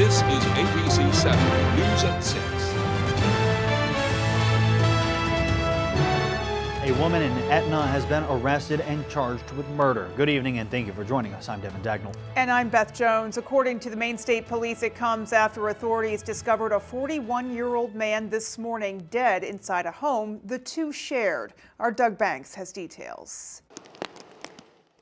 This is ABC 7 News at 6. A woman in Etna has been arrested and charged with murder. Good evening and thank you for joining us. I'm Devin Dagnall. And I'm Beth Jones. According to the Maine State Police, it comes after authorities discovered a 41-year-old man this morning dead inside a home the two shared. Our Doug Banks has details.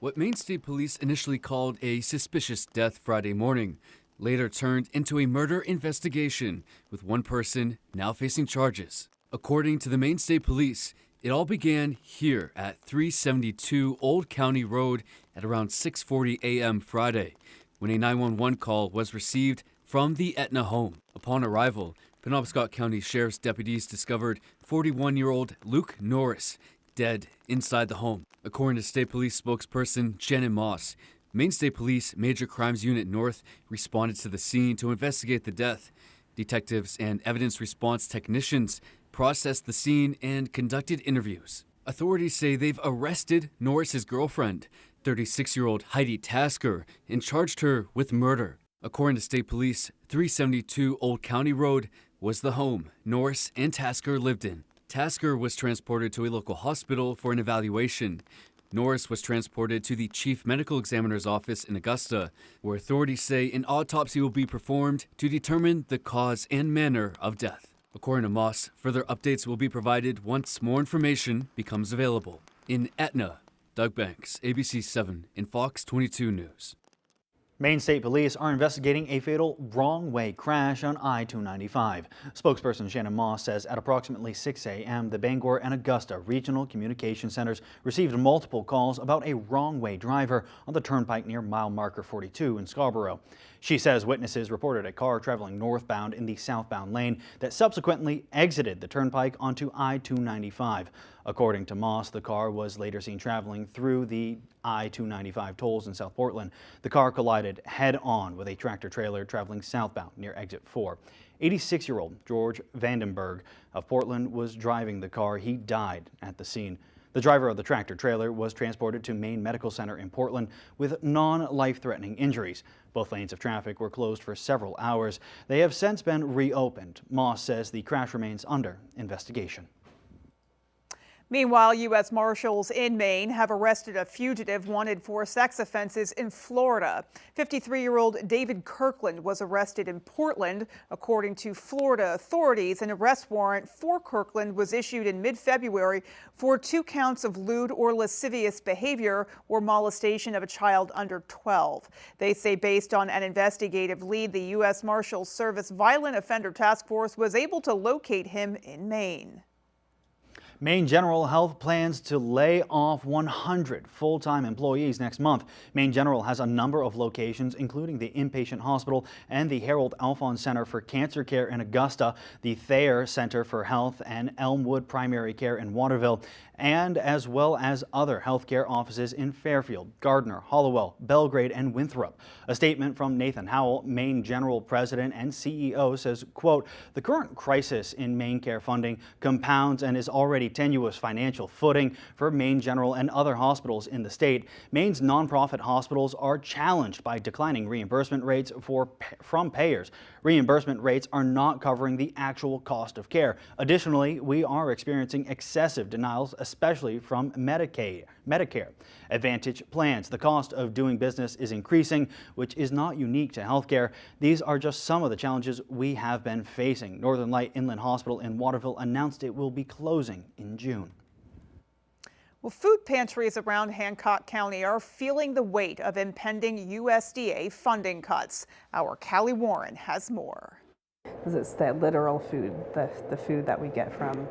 What Maine State Police initially called a suspicious death Friday morning later turned into a murder investigation, with one person now facing charges. According to the Maine State Police, it all began here at 372 Old County Road at around 6:40 a.m. Friday, when a 911 call was received from the Etna home. Upon arrival, Penobscot County Sheriff's deputies discovered 41-year-old Luke Norris dead inside the home. According to State Police spokesperson Shannon Moss, Maine State Police Major Crimes Unit North responded to the scene to investigate the death. Detectives and evidence response technicians processed the scene and conducted interviews. Authorities say they've arrested Norris's girlfriend, 36-year-old Heidi Tasker, and charged her with murder. According to State Police, 372 Old County Road was the home Norris and Tasker lived in. Tasker was transported to a local hospital for an evaluation. Norris was transported to the Chief Medical Examiner's office in Augusta, where authorities say an autopsy will be performed to determine the cause and manner of death. According to Moss, further updates will be provided once more information becomes available. In Etna, Doug Banks, ABC 7 and Fox 22 News. Maine State Police are investigating a fatal wrong-way crash on I-295. Spokesperson Shannon Moss says at approximately 6 a.m., the Bangor and Augusta Regional Communication Centers received multiple calls about a wrong-way driver on the turnpike near mile marker 42 in Scarborough. She says witnesses reported a car traveling northbound in the southbound lane that subsequently exited the turnpike onto I-295. According to Moss, the car was later seen traveling through the I-295 tolls in South Portland. The car collided head-on with a tractor-trailer traveling southbound near exit 4. 86-year-old George Vandenberg of Portland was driving the car. He died at the scene. The driver of the tractor-trailer was transported to Maine Medical Center in Portland with non-life-threatening injuries. Both lanes of traffic were closed for several hours. They have since been reopened. Moss says the crash remains under investigation. Meanwhile, U.S. Marshals in Maine have arrested a fugitive wanted for sex offenses in Florida. 53-year-old David Kirkland was arrested in Portland. According to Florida authorities, an arrest warrant for Kirkland was issued in mid-February for 2 counts of lewd or lascivious behavior or molestation of a child under 12. They say based on an investigative lead, the U.S. Marshals Service Violent Offender Task Force was able to locate him in Maine. Maine General Health plans to lay off 100 full-time employees next month. Maine General has a number of locations, including the inpatient hospital and the Harold Alphons Center for Cancer Care in Augusta, the Thayer Center for Health and Elmwood Primary Care in Waterville, and as well as other healthcare offices in Fairfield, Gardner, Hollowell, Belgrade, and Winthrop. A statement from Nathan Howell, Maine General President and CEO, says, quote, "The current crisis in Maine care funding compounds and is already tenuous financial footing for Maine General and other hospitals in the state. Maine's nonprofit hospitals are challenged by declining reimbursement rates from payers. Reimbursement rates are not covering the actual cost of care. Additionally, we are experiencing excessive denials, especially from Medicare Advantage plans. The cost of doing business is increasing, which is not unique to healthcare. These are just some of the challenges we have been facing." Northern Light Inland Hospital in Waterville announced it will be closing in June. Well, food pantries around Hancock County are feeling the weight of impending USDA funding cuts. Our Callie Warren has more. Because it's the literal food, the food that we get from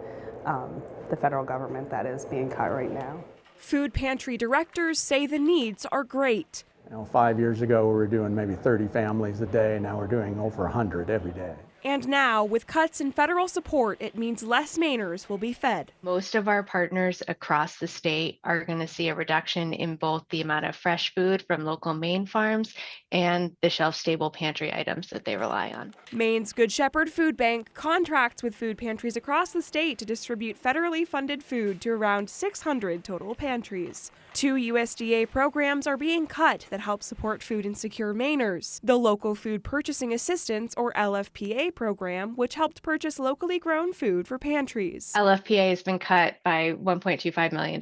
the federal government that is being cut right now. Food pantry directors say the needs are great. 5 years ago we were doing maybe 30 families a day. Now we're doing over 100 every day. And now, with cuts in federal support, it means less Mainers will be fed. Most of our partners across the state are going to see a reduction in both the amount of fresh food from local Maine farms and the shelf-stable pantry items that they rely on. Maine's Good Shepherd Food Bank contracts with food pantries across the state to distribute federally funded food to around 600 total pantries. 2 USDA programs are being cut that help support food insecure Mainers. The Local Food Purchasing Assistance, or LFPA program, which helped purchase locally grown food for pantries. LFPA has been cut by $1.25 million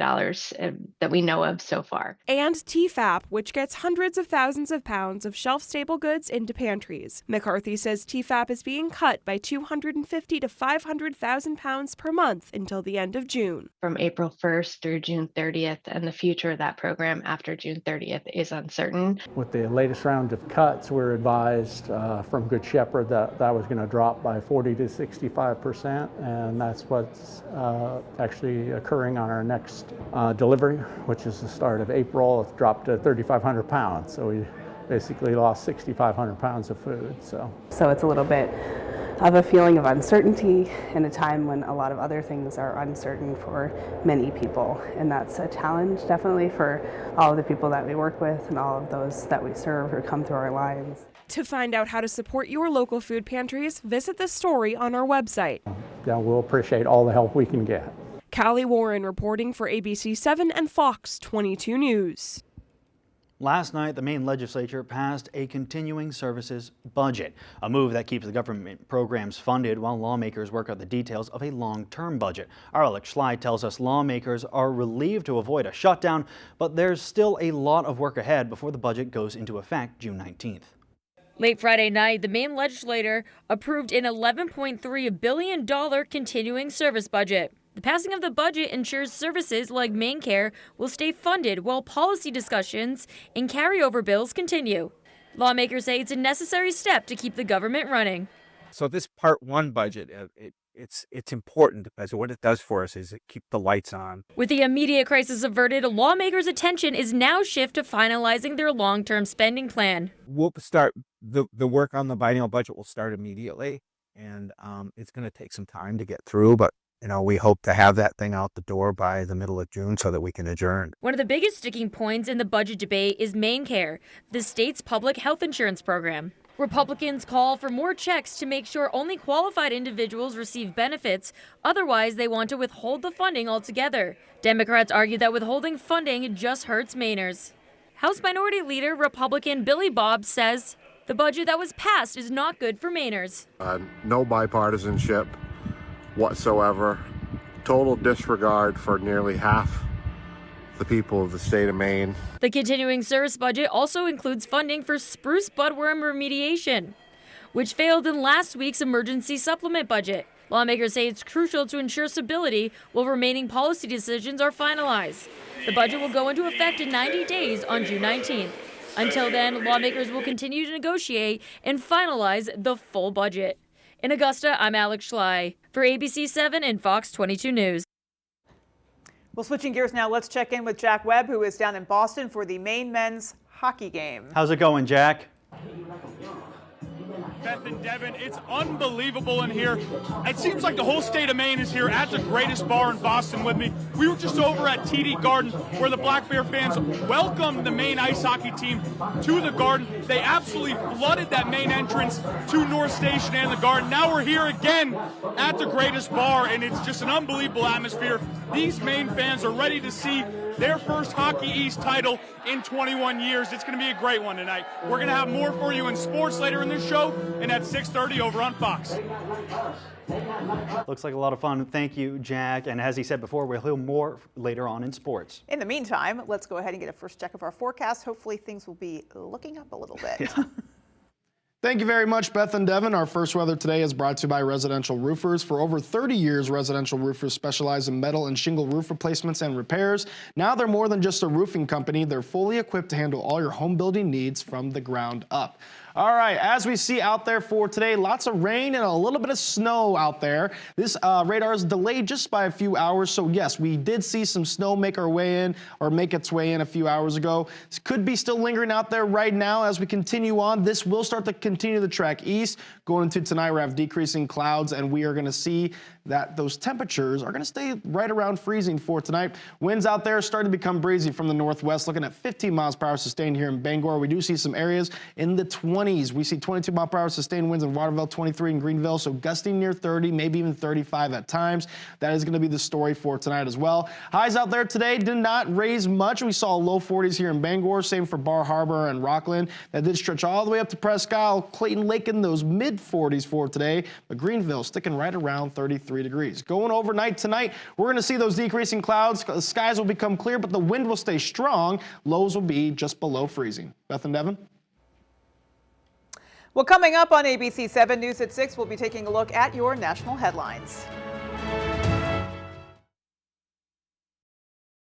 that we know of so far. And TFAP, which gets hundreds of thousands of pounds of shelf-stable goods into pantries. McCarthy says TFAP is being cut by 250 to 500,000 pounds per month until the end of June. From April 1st through June 30th, and the future of that program after June 30th is uncertain. With the latest round of cuts, we're advised from Good Shepherd that was going to drop by 40 to 65%, and that's what's actually occurring on our next delivery, which is the start of April. It's dropped to 3,500 pounds, so we basically lost 6,500 pounds of food. So it's a little bit of a feeling of uncertainty in a time when a lot of other things are uncertain for many people. And that's a challenge definitely for all of the people that we work with and all of those that we serve or come through our lives. To find out how to support your local food pantries, visit the story on our website. yeah, we'll appreciate all the help we can get. Callie Warren reporting for ABC 7 and Fox 22 News. Last night, the Maine legislature passed a continuing services budget, a move that keeps the government programs funded while lawmakers work out the details of a long-term budget. Our Alex Schley tells us lawmakers are relieved to avoid a shutdown, but there's still a lot of work ahead before the budget goes into effect June 19th. Late Friday night, the Maine legislature approved an $11.3 billion continuing service budget. The passing of the budget ensures services like Maine Care will stay funded while policy discussions and carryover bills continue. Lawmakers say it's a necessary step to keep the government running. So this Part 1 budget, it's important because what it does for us is it keeps the lights on. With the immediate crisis averted, lawmakers' attention is now shifted to finalizing their long-term spending plan. We'll start, the work on the biennial budget will start immediately, and it's going to take some time to get through, but we hope to have that thing out the door by the middle of June so that we can adjourn. One of the biggest sticking points in the budget debate is Maine Care, the state's public health insurance program. Republicans call for more checks to make sure only qualified individuals receive benefits. Otherwise, they want to withhold the funding altogether. Democrats argue that withholding funding just hurts Mainers. House Minority Leader Republican Billy Bob says the budget that was passed is not good for Mainers. No bipartisanship whatsoever, total disregard for nearly half the people of the state of Maine. The continuing service budget also includes funding for spruce budworm remediation, which failed in last week's emergency supplement budget. Lawmakers say it's crucial to ensure stability while remaining policy decisions are finalized. The budget will go into effect in 90 days on June 19th. Until then, lawmakers will continue to negotiate and finalize the full budget. In Augusta, I'm Alex Schley for ABC 7 and Fox 22 News. Well, switching gears now, let's check in with Jack Webb, who is down in Boston for the Maine men's hockey game. How's it going, Jack? Beth and Devin, it's unbelievable in here. It seems like the whole state of Maine is here at the greatest bar in Boston with me. We were just over at TD Garden where the Black Bear fans welcomed the Maine ice hockey team to the Garden. They absolutely flooded that main entrance to North Station and the Garden. Now we're here again at the greatest bar, and it's just an unbelievable atmosphere. These Maine fans are ready to see their first Hockey East title in 21 years. It's going to be a great one tonight. We're going to have more for you in sports later in this show and at 6:30 over on Fox. Looks like a lot of fun. Thank you, Jack. And as he said before, we'll hear more later on in sports. In the meantime, let's go ahead and get a first check of our forecast. Hopefully things will be looking up a little bit. Yeah. Thank you very much, Beth and Devin. Our first weather today is brought to you by Residential Roofers. For over 30 years, Residential Roofers specialize in metal and shingle roof replacements and repairs. Now they're more than just a roofing company. They're fully equipped to handle all your home building needs from the ground up. All right, as we see out there for today, lots of rain and a little bit of snow out there. This radar is delayed just by a few hours, so yes, we did see some snow make its way in a few hours ago. This could be still lingering out there right now as we continue on. This will start to continue the track east. Going into tonight, we have decreasing clouds, and we are going to see that those temperatures are going to stay right around freezing for tonight. Winds out there starting to become breezy from the northwest, looking at 15 miles per hour sustained here in Bangor. We do see some areas in the 20s. We see 22 mile per hour sustained winds in Waterville, 23 in Greenville, so gusting near 30, maybe even 35 at times. That is going to be the story for tonight as well. Highs out there today did not raise much. We saw low 40s here in Bangor, same for Bar Harbor and Rockland. That did stretch all the way up to Presque Isle, Clayton Lake in those mid 40s for today, but Greenville sticking right around 33 degrees. Going overnight tonight, we're going to see those decreasing clouds. The skies will become clear, but the wind will stay strong. Lows will be just below freezing. Beth and Devin? Well, coming up on ABC 7 News at 6, we'll be taking a look at your national headlines.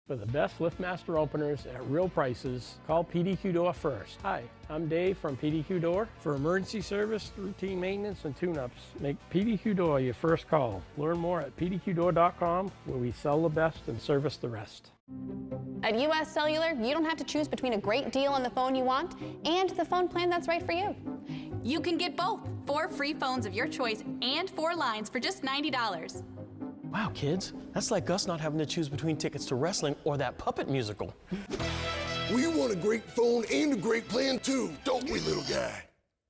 For the best LiftMaster openers at real prices, call PDQ Door first. Hi, I'm Dave from PDQ Door. For emergency service, routine maintenance, and tune-ups, make PDQ Door your first call. Learn more at pdqdoor.com, where we sell the best and service the rest. At US Cellular, you don't have to choose between a great deal on the phone you want and the phone plan that's right for you. You can get both. 4 free phones of your choice and 4 lines for just $90. Wow, kids, that's like us not having to choose between tickets to wrestling or that puppet musical. We want a great phone and a great plan too, don't we, little guy?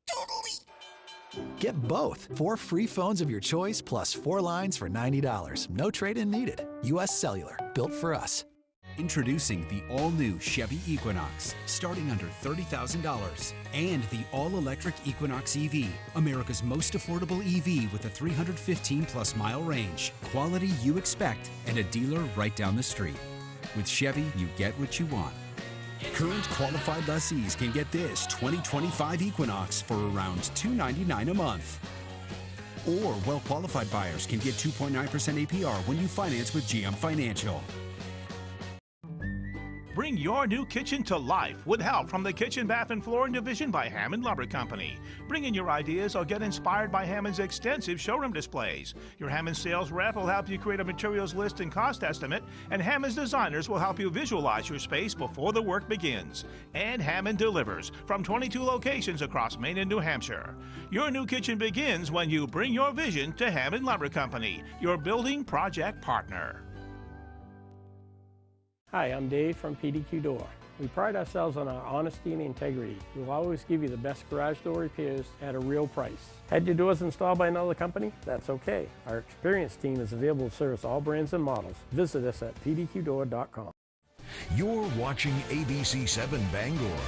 Totally. Get both. 4 free phones of your choice plus 4 lines for $90. No trade-in needed. US Cellular, built for us. Introducing the all-new Chevy Equinox, starting under $30,000. And the all-electric Equinox EV, America's most affordable EV with a 315-plus mile range. Quality you expect and a dealer right down the street. With Chevy, you get what you want. Current qualified lessees can get this 2025 Equinox for around $299 a month. Or well-qualified buyers can get 2.9% APR when you finance with GM Financial. Bring your new kitchen to life with help from the Kitchen, Bath, and Flooring Division by Hammond Lumber Company. Bring in your ideas or get inspired by Hammond's extensive showroom displays. Your Hammond sales rep will help you create a materials list and cost estimate, and Hammond's designers will help you visualize your space before the work begins. And Hammond delivers from 22 locations across Maine and New Hampshire. Your new kitchen begins when you bring your vision to Hammond Lumber Company, your building project partner. Hi, I'm Dave from PDQ Door. We pride ourselves on our honesty and integrity. We'll always give you the best garage door repairs at a real price. Had your doors installed by another company? That's okay. Our experienced team is available to service all brands and models. Visit us at pdqdoor.com. You're watching ABC 7 Bangor.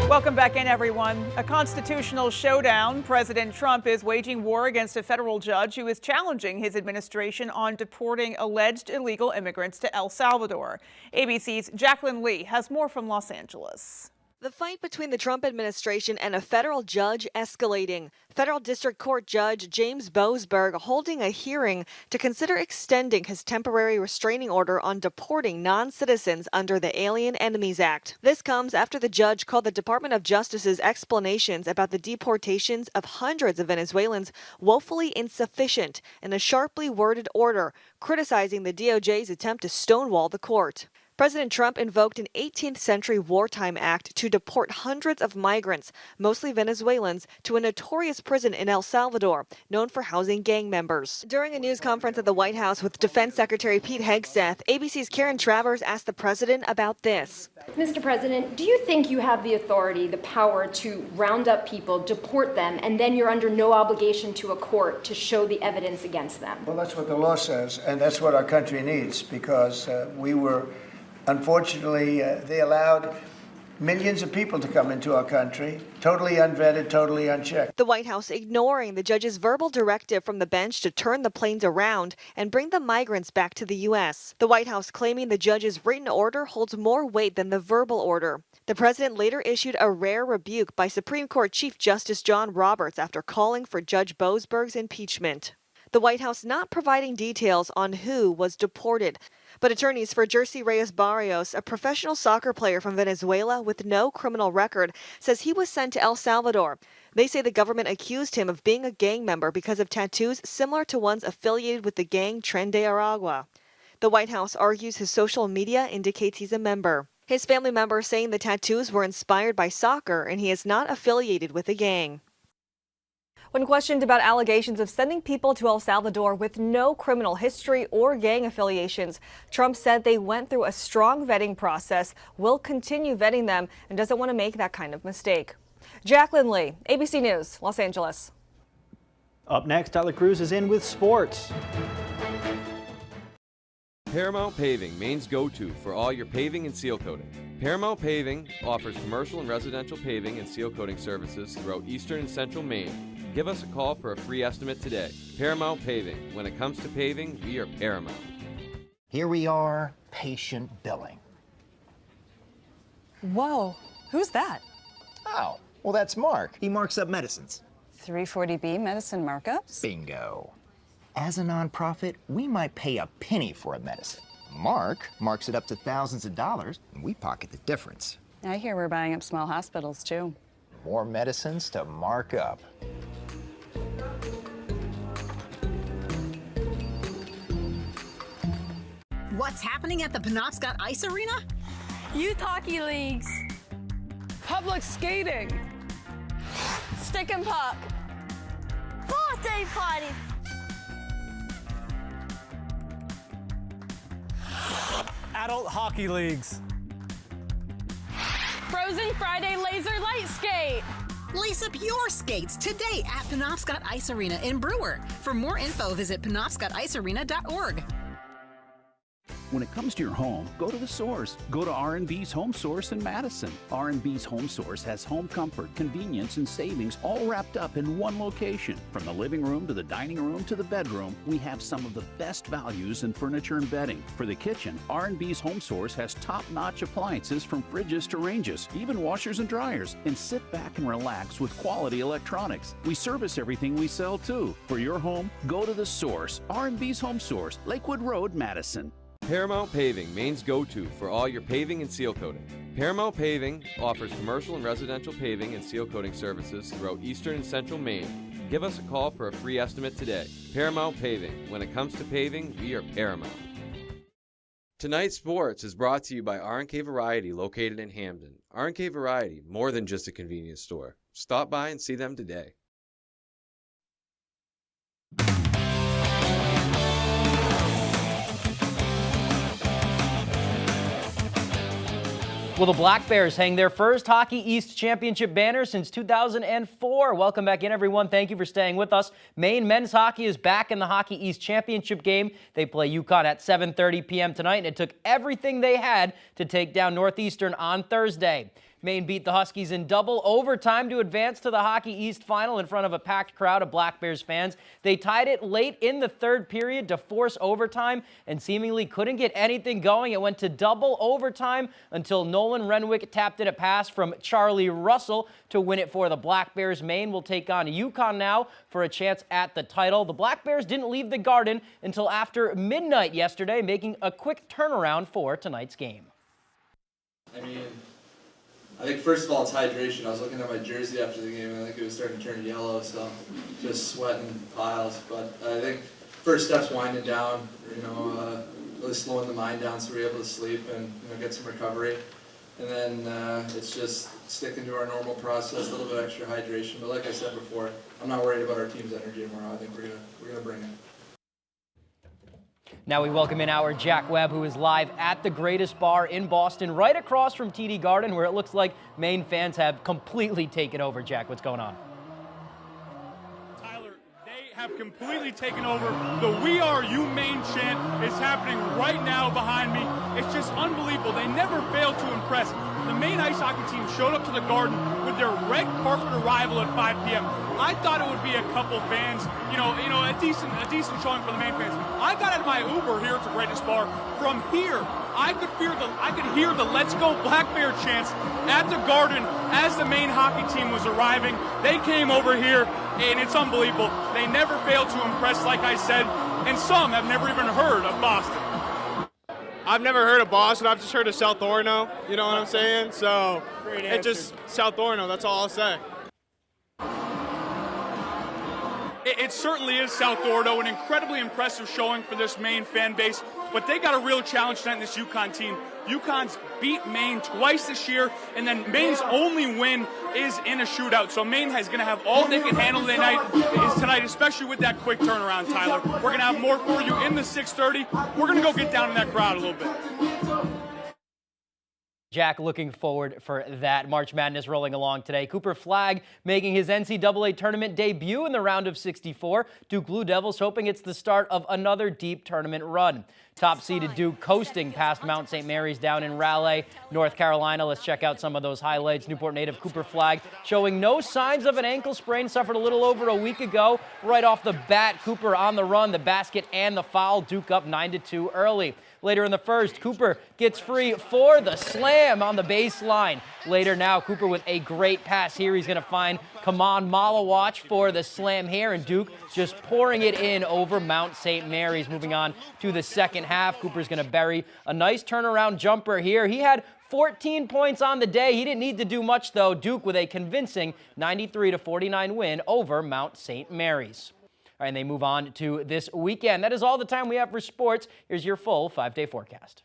Welcome back in, everyone. A constitutional showdown. President Trump is waging war against a federal judge who is challenging his administration on deporting alleged illegal immigrants to El Salvador. ABC's Jacqueline Lee has more from Los Angeles. The fight between the Trump administration and a federal judge escalating. Federal District Court Judge James Boasberg holding a hearing to consider extending his temporary restraining order on deporting non-citizens under the Alien Enemies Act. This comes after the judge called the Department of Justice's explanations about the deportations of hundreds of Venezuelans woefully insufficient in a sharply worded order, criticizing the DOJ's attempt to stonewall the court. President Trump invoked an 18th century wartime act to deport hundreds of migrants, mostly Venezuelans, to a notorious prison in El Salvador, known for housing gang members. During a news conference at the White House with Defense Secretary Pete Hegseth, ABC's Karen Travers asked the president about this. Mr. President, do you think you have the authority, the power to round up people, deport them, and then you're under no obligation to a court to show the evidence against them? Well, that's what the law says, and that's what our country needs, because unfortunately, they allowed millions of people to come into our country, totally unvetted, totally unchecked. The White House ignoring the judge's verbal directive from the bench to turn the planes around and bring the migrants back to the U.S. The White House claiming the judge's written order holds more weight than the verbal order. The president later issued a rare rebuke by Supreme Court Chief Justice John Roberts after calling for Judge Boasberg's impeachment. The White House not providing details on who was deported. But attorneys for Jersey Reyes Barrios, a professional soccer player from Venezuela with no criminal record, says he was sent to El Salvador. They say the government accused him of being a gang member because of tattoos similar to ones affiliated with the gang Tren de Aragua. The White House argues his social media indicates he's a member. His family members saying the tattoos were inspired by soccer and he is not affiliated with a gang. When questioned about allegations of sending people to El Salvador with no criminal history or gang affiliations, Trump said they went through a strong vetting process, will continue vetting them, and doesn't want to make that kind of mistake. Jacqueline Lee, ABC News, Los Angeles. Up next, Tyler Cruz is in with sports. Paramount Paving, Maine's go-to for all your paving and seal coating. Paramount Paving offers commercial and residential paving and seal coating services throughout eastern and central Maine. Give us a call for a free estimate today. Paramount Paving. When it comes to paving, we are Paramount. Here we are, patient billing. Whoa, who's that? Oh, well, that's Mark. He marks up medicines. 340B medicine markups? Bingo. As a nonprofit, we might pay a penny for a medicine. Mark marks it up to thousands of dollars, and we pocket the difference. I hear we're buying up small hospitals, too. More medicines to mark up. What's happening at the Penobscot Ice Arena? Youth hockey leagues. Public skating. Stick and puck. Birthday party. Adult hockey leagues. Frozen Friday laser light skate. Lace up your skates today at Penobscot Ice Arena in Brewer. For more info, visit penobscoticearena.org. When it comes to your home, go to the source. Go to R&B's Home Source in Madison. R&B's Home Source has home comfort, convenience, and savings all wrapped up in one location. From the living room to the dining room to the bedroom, we have some of the best values in furniture and bedding. For the kitchen, R&B's Home Source has top-notch appliances from fridges to ranges, even washers and dryers. And sit back and relax with quality electronics. We service everything we sell too. For your home, go to the source. R&B's Home Source, Lakewood Road, Madison. Paramount Paving, Maine's go-to for all your paving and seal coating. Paramount Paving offers commercial and residential paving and seal coating services throughout eastern and central Maine. Give us a call for a free estimate today. Paramount Paving. When it comes to paving, we are Paramount. Tonight's sports is brought to you by R&K Variety, located in Hamden. R&K Variety, more than just a convenience store. Stop by and see them today. Well, the Black Bears hang their first Hockey East Championship banner since 2004. Welcome back in, everyone. Thank you for staying with us. Maine men's hockey is back in the Hockey East Championship game. They play UConn at 7:30 p.m. tonight, and it took everything they had to take down Northeastern on Thursday. Maine beat the Huskies in double overtime to advance to the Hockey East final in front of a packed crowd of Black Bears fans. They tied it late in the third period to force overtime and seemingly couldn't get anything going. It went to double overtime until Nolan Renwick tapped in a pass from Charlie Russell to win it for the Black Bears. Maine will take on UConn now for a chance at the title. The Black Bears didn't leave the Garden until after midnight yesterday, making a quick turnaround for tonight's game. I think first of all it's hydration. I was looking at my jersey after the game and I think it was starting to turn yellow, so just sweating piles. But I think first step's winding down, really slowing the mind down so we're able to sleep and get some recovery. And then it's just sticking to our normal process, a little bit extra hydration. But like I said before, I'm not worried about our team's energy tomorrow. I think we're gonna bring it. Now we welcome in our Jack Webb, who is live at the Greatest Bar in Boston, right across from TD Garden, where it looks like Maine fans have completely taken over. Jack, what's going on? Tyler, they have completely taken over. The We Are You Maine chant is happening right now behind me. It's just unbelievable. They never fail to impress. The Maine ice hockey team showed up to the Garden with their red carpet arrival at 5 p.m. I thought it would be a couple fans, a decent showing for the Maine fans. I got out of my Uber here at the Greatest Bar. From here, I could hear the Let's Go Black Bear chants at the Garden as the Maine hockey team was arriving. They came over here. and it's unbelievable. They never fail to impress, like I said, and some have never even heard of Boston. I've never heard of Boston. I've just heard of South Orono. You know what I'm saying? So it's just South Orono. That's all I'll say. It certainly is South Orono, an incredibly impressive showing for this Maine fan base, but they got a real challenge tonight in this UConn team. UConn's beat Maine twice this year, and then Maine's only win is in a shootout. So Maine is going to have all they can handle tonight, especially with that quick turnaround, Tyler. We're going to have more for you in the 6:30. We're going to go get down in that crowd a little bit. Jack, looking forward for that. March Madness rolling along today. Cooper Flagg making his NCAA tournament debut in the round of 64. Duke Blue Devils hoping it's the start of another deep tournament run. Top-seeded Duke coasting past Mount St. Mary's down in Raleigh, North Carolina. Let's check out some of those highlights. Newport native Cooper Flagg showing no signs of an ankle sprain, suffered a little over a week ago. Right off the bat, Cooper on the run, the basket and the foul. Duke up 9-2 early. Later in the first, Cooper gets free for the slam on the baseline. Later now, Cooper with a great pass here. He's going to find Kaman Malawach for the slam here, and Duke just pouring it in over Mount St. Mary's. Moving on to the second half, Cooper's going to bury a nice turnaround jumper here. He had 14 points on the day. He didn't need to do much, though. Duke with a convincing 93-49 win over Mount St. Mary's. All right, and they move on to this weekend. That is all the time we have for sports. Here's your full 5-day forecast.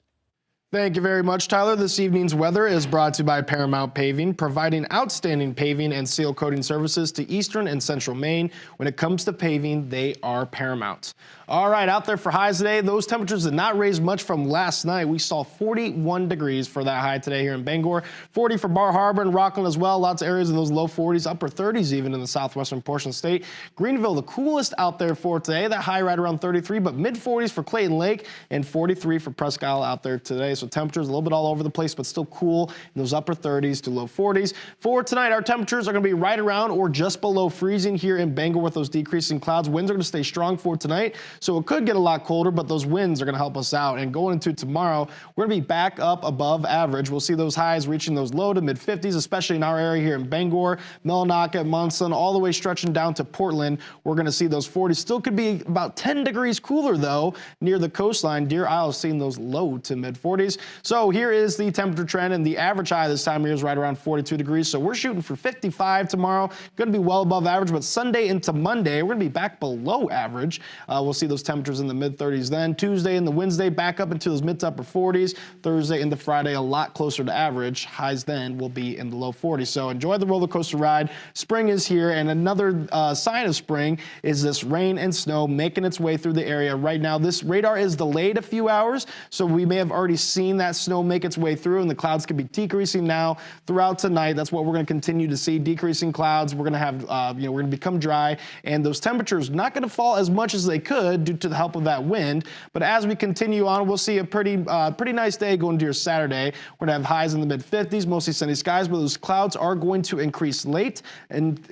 Thank you very much, Tyler. This evening's weather is brought to you by Paramount Paving, providing outstanding paving and seal coating services to Eastern and Central Maine. When it comes to paving, they are Paramount. All right, out there for highs today. Those temperatures did not raise much from last night. We saw 41 degrees for that high today here in Bangor, 40 for Bar Harbor and Rockland as well. Lots of areas in those low 40s, upper 30s even in the southwestern portion of the state. Greenville, the coolest out there for today. That high right around 33, but mid 40s for Clayton Lake and 43 for Presque Isle out there today. So temperatures a little bit all over the place, but still cool in those upper 30s to low 40s. For tonight, our temperatures are going to be right around or just below freezing here in Bangor with those decreasing clouds. Winds are going to stay strong for tonight, so it could get a lot colder, but those winds are going to help us out. And going into tomorrow, we're going to be back up above average. We'll see those highs reaching those low to mid 50s, especially in our area here in Bangor, Millinocket, Munson, all the way stretching down to Portland. We're going to see those 40s. Still could be about 10 degrees cooler, though, near the coastline. Deer Isle is seeing those low to mid 40s. So here is the temperature trend, and the average high this time of year is right around 42 degrees. So we're shooting for 55 tomorrow. Going to be well above average, but Sunday into Monday, we're going to be back below average. We'll see those temperatures in the mid 30s then. Tuesday and the Wednesday back up into those mid to upper 40s. Thursday into Friday a lot closer to average. Highs then will be in the low 40s. So enjoy the roller coaster ride. Spring is here, and another sign of spring is this rain and snow making its way through the area right now. This radar is delayed a few hours, so we may have already seen that snow make its way through, and the clouds could be decreasing now throughout tonight. That's what we're going to continue to see, decreasing clouds. We're going to have, we're going to become dry, and those temperatures not going to fall as much as they could due to the help of that wind. But as we continue on, we'll see a pretty nice day going to your Saturday. We're going to have highs in the mid 50s, mostly sunny skies, but those clouds are going to increase late, and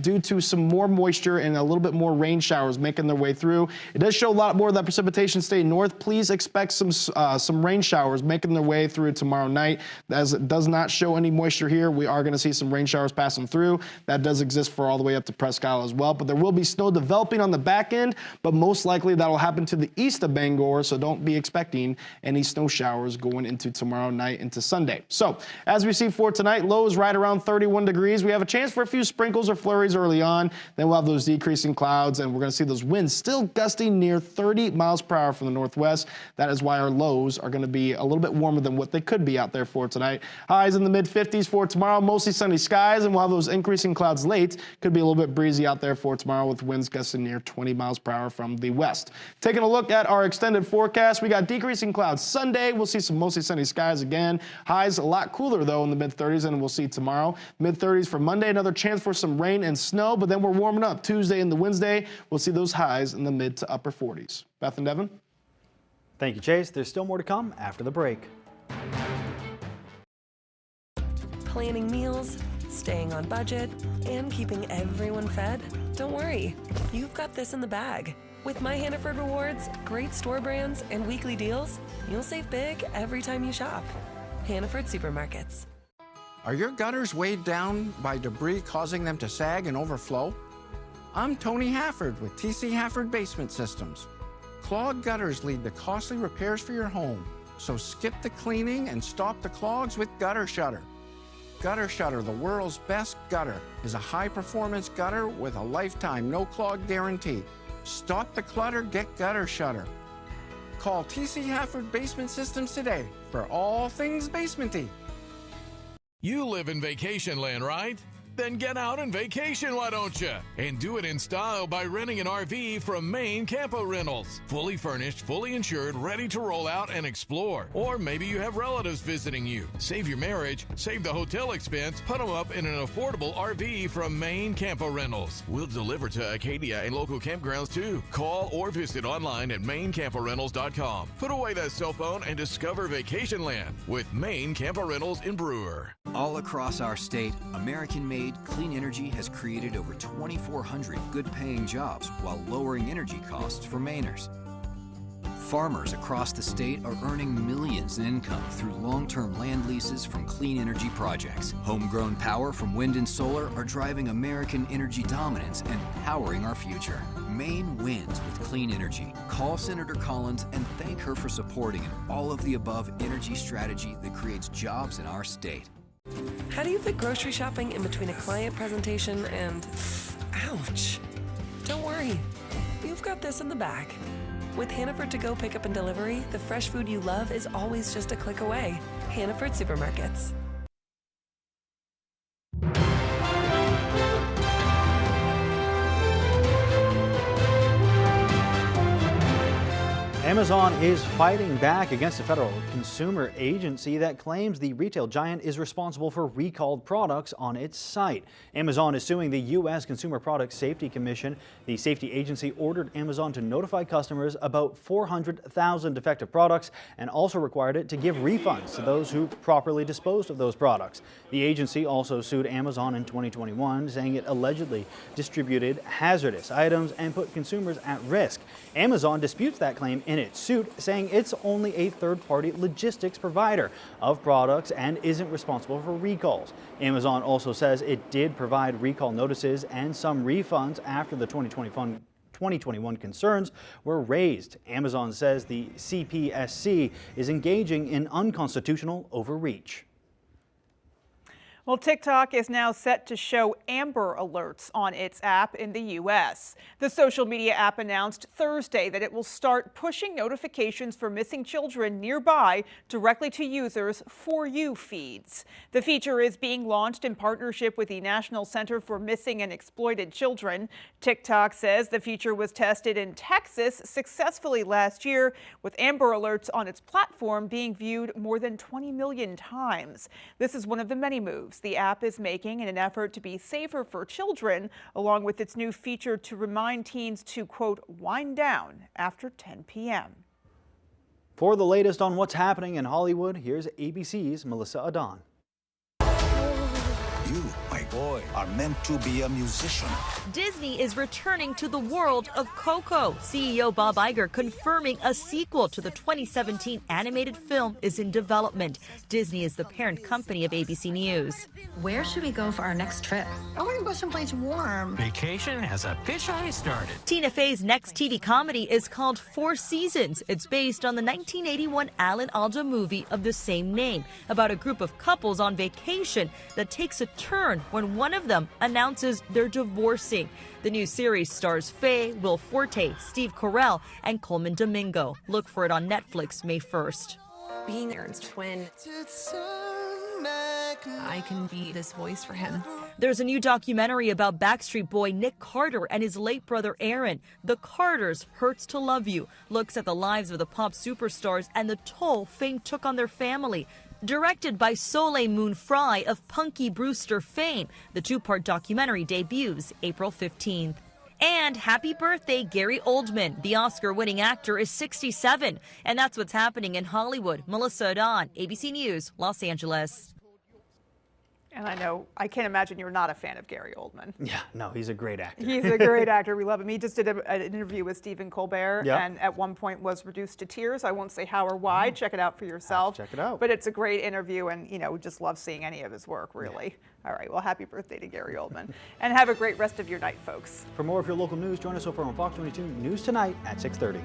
due to some more moisture and a little bit more rain showers making their way through. It does show a lot more of that precipitation staying north. Please expect some rain showers making their way through tomorrow night. As it does not show any moisture here, we are going to see some rain showers passing through. That does exist for all the way up to Presque Isle as well, but there will be snow developing on the back end, but most likely that'll happen to the east of Bangor, so don't be expecting any snow showers going into tomorrow night into Sunday. So as we see for tonight, lows right around 31 degrees. We have a chance for a few sprinkles or flurries early on. Then we'll have those decreasing clouds, and we're going to see those winds still gusting near 30 miles per hour from the northwest. That is why our lows are going to be a little bit warmer than what they could be out there for tonight. Highs in the mid 50s for tomorrow, mostly sunny skies, and we'll have those increasing clouds late. Could be a little bit breezy out there for tomorrow with winds gusting near 20 miles per hour from the west. Taking a look at our extended forecast, we got decreasing clouds Sunday. We'll see some mostly sunny skies again. Highs a lot cooler though in the mid 30s, and we'll see tomorrow mid 30s for Monday. Another chance for some rain and snow, but then we're warming up. Tuesday and the Wednesday, we'll see those highs in the mid to upper 40s. Beth and Devin. Thank you, Chase. There's still more to come after the break. Planning meals, staying on budget, and keeping everyone fed? Don't worry, you've got this in the bag. With My Hannaford Rewards, great store brands, and weekly deals, you'll save big every time you shop. Hannaford Supermarkets. Are your gutters weighed down by debris causing them to sag and overflow? I'm Tony Hafford with TC Hafford Basement Systems. Clogged gutters lead to costly repairs for your home, so skip the cleaning and stop the clogs with Gutter Shutter. Gutter Shutter, the world's best gutter, is a high-performance gutter with a lifetime no-clog guarantee. Stop the clutter, get Gutter Shutter. Call TC Hafford Basement Systems today for all things basementy. You live in vacation land, right? Then get out and vacation, why don't you? And do it in style by renting an RV from Maine Campo Rentals. Fully furnished, fully insured, ready to roll out and explore. Or maybe you have relatives visiting you. Save your marriage, save the hotel expense, put them up in an affordable RV from Maine Campo Rentals. We'll deliver to Acadia and local campgrounds too. Call or visit online at MaineCampoRentals.com. Put away that cell phone and discover vacation land with Maine Campo Rentals in Brewer. All across our state, American-made clean energy has created over 2,400 good-paying jobs while lowering energy costs for Mainers. Farmers across the state are earning millions in income through long-term land leases from clean energy projects. Homegrown power from wind and solar are driving American energy dominance and powering our future. Maine wins with clean energy. Call Senator Collins and thank her for supporting an all-of-the-above energy strategy that creates jobs in our state. How do you fit grocery shopping in between a client presentation and... ouch. Don't worry. You've got this in the bag. With Hannaford To Go Pickup and Delivery, the fresh food you love is always just a click away. Hannaford Supermarkets. Amazon is fighting back against a federal consumer agency that claims the retail giant is responsible for recalled products on its site. Amazon is suing the U.S. Consumer Product Safety Commission. The safety agency ordered Amazon to notify customers about 400,000 defective products and also required it to give refunds to those who properly disposed of those products. The agency also sued Amazon in 2021, saying it allegedly distributed hazardous items and put consumers at risk. Amazon disputes that claim in its suit, saying it's only a third-party logistics provider of products and isn't responsible for recalls. Amazon also says it did provide recall notices and some refunds after the 2021 concerns were raised. Amazon says the CPSC is engaging in unconstitutional overreach. Well, TikTok is now set to show Amber Alerts on its app in the U.S. The social media app announced Thursday that it will start pushing notifications for missing children nearby directly to users' For You feeds. The feature is being launched in partnership with the National Center for Missing and Exploited Children. TikTok says the feature was tested in Texas successfully last year, with Amber Alerts on its platform being viewed more than 20 million times. This is one of the many moves the app is making in an effort to be safer for children, along with its new feature to remind teens to, quote, wind down after 10 p.m. For the latest on what's happening in Hollywood, here's ABC's Melissa Adon. You, my boy, are meant to be a musician. Disney is returning to the world of Coco. CEO Bob Iger confirming a sequel to the 2017 animated film is in development. Disney is the parent company of ABC News. Where should we go for our next trip? I want to go someplace warm. Vacation has officially started. Tina Fey's next TV comedy is called Four Seasons. It's based on the 1981 Alan Alda movie of the same name, about a group of couples on vacation that takes a turn when one of them announces they're divorcing. The new series stars Faye, Will Forte, Steve Carell, and Coleman Domingo. Look for it on Netflix May 1st. Being Aaron's twin, I can be this voice for him. There's a new documentary about Backstreet Boy Nick Carter and his late brother Aaron. The Carters, Hurts to Love You, looks at the lives of the pop superstars and the toll fame took on their family. Directed by Soleil Moon Frye of Punky Brewster fame, the two-part documentary debuts April 15th. And happy birthday, Gary Oldman. The Oscar-winning actor is 67. And that's what's happening in Hollywood. Melissa Adon, ABC News, Los Angeles. And I can't imagine you're not a fan of Gary Oldman. Yeah, no, he's a great actor. He's a great actor. We love him. He just did an interview with Stephen Colbert, Yep. and at one point was reduced to tears. I won't say how or why. Check it out for yourself. Check it out. But it's a great interview, and we just love seeing any of his work, really. All right, well, happy birthday to Gary Oldman. And have a great rest of your night, folks. For more of your local news, join us over on Fox 22 News Tonight at 6:30.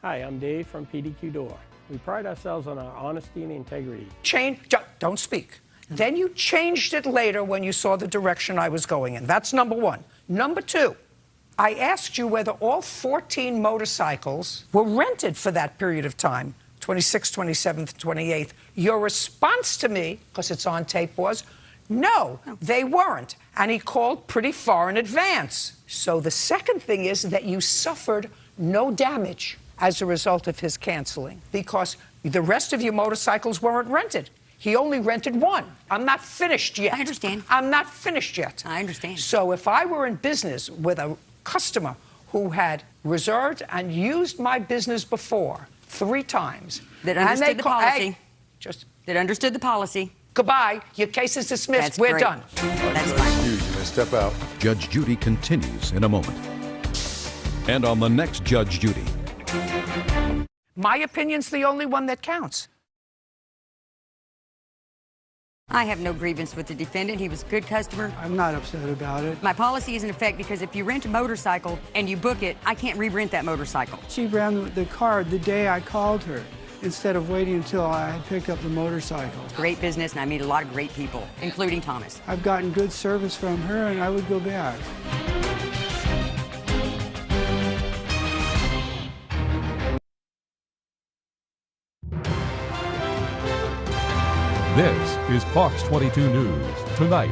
Hi, I'm Dave from PDQ Door. We pride ourselves on our honesty and integrity. Don't speak. Then you changed it later when you saw the direction I was going in. That's number one. Number two, I asked you whether all 14 motorcycles were rented for that period of time, 26th, 27th, 28th. Your response to me, because it's on tape, was, no, they weren't. And he called pretty far in advance. So the second thing is that you suffered no damage as a result of his canceling, because the rest of your motorcycles weren't rented. He only rented one. I'm not finished yet. I understand. I'm not finished yet. I understand. So if I were in business with a customer who had reserved and used my business before 3 times, That understood the policy. Hey, just that understood the policy. Goodbye. Your case is dismissed. That's We're great. done. That's fine. Excuse you, may step out. Judge Judy continues in a moment. And on the next Judge Judy. My opinion's the only one that counts. I have no grievance with the defendant. He was a good customer. I'm not upset about it. My policy is in effect because if you rent a motorcycle and you book it, I can't re-rent that motorcycle. She ran the car the day I called her instead of waiting until I had picked up the motorcycle. Great business, and I meet a lot of great people, including Thomas. I've gotten good service from her, and I would go back. This is Fox 22 News Tonight.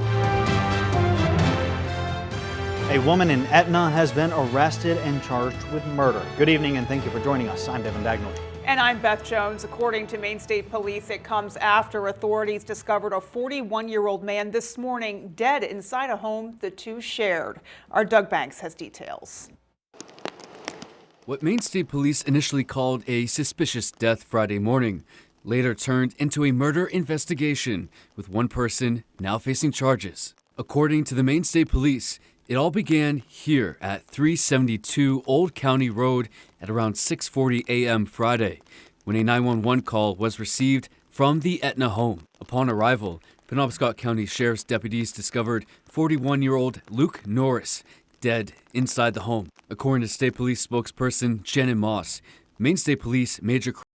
A woman in Etna has been arrested and charged with murder. Good evening and thank you for joining us. I'm Devin Dagnall. And I'm Beth Jones. According to Maine State Police, it comes after authorities discovered a 41-year-old man this morning dead inside a home the two shared. Our Doug Banks has details. What Maine State Police initially called a suspicious death Friday morning later turned into a murder investigation, with one person now facing charges. According to the Maine State Police, it all began here at 372 Old County Road at around 6:40 a.m. Friday, when a 911 call was received from the Etna home. Upon arrival, Penobscot County Sheriff's deputies discovered 41-year-old Luke Norris dead inside the home. According to State Police spokesperson Shannon Moss, Maine State Police Major